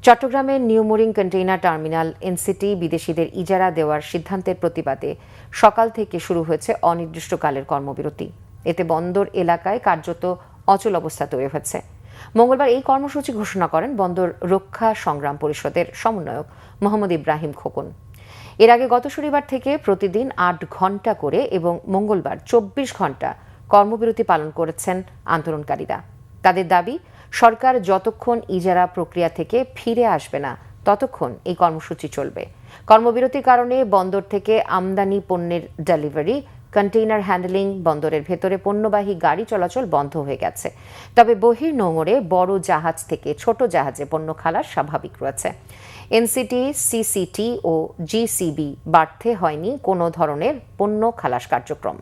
চট্টগ্রামের new mooring container terminal NCT বিদেশিদের ইজারা দেওয়ার সিদ্ধান্তের প্রতিবাদে সকাল থেকে শুরু হয়েছে অনির্দিষ্টকালের কর্মবিরতি। এতে বন্দর এলাকায় কার্যত অচল অবস্থা তৈরি হয়েছে। মঙ্গলবার এই কর্মসূচি ঘোষণা করেন বন্দর রক্ষা সংগ্রাম পরিষদের সমন্বয়ক মোহাম্মদ ইব্রাহিম খোকন। এর আগে গত শনিবার থেকে প্রতিদিন ৮ ঘণ্টা করে এবং মঙ্গলবার ২৪ ঘণ্টা কর্মবিরতি পালন করেছেন আন্দোলনকারীরা। তাদের দাবি, সরকার যতক্ষণ ইজারা প্রক্রিয়া থেকে ফিরে আসবে না ততক্ষণ এই কর্মসূচি চলবে। কর্মবিরতির কারণে বন্দর থেকে আমদানি পণ্যের ডেলিভারি, কন্টেইনার হ্যান্ডলিং, বন্দরের ভেতরে পণ্যবাহী গাড়ি চলাচল বন্ধ হয়ে গেছে। তবে বহির নোঙরে বড় জাহাজ থেকে ছোট জাহাজে পণ্য খালাস স্বাভাবিক রয়েছে। এনসিটি, সিসিটি ও জিসিবি বাড়তে হয়নি কোনো ধরনের পণ্য খালাস কার্যক্রম।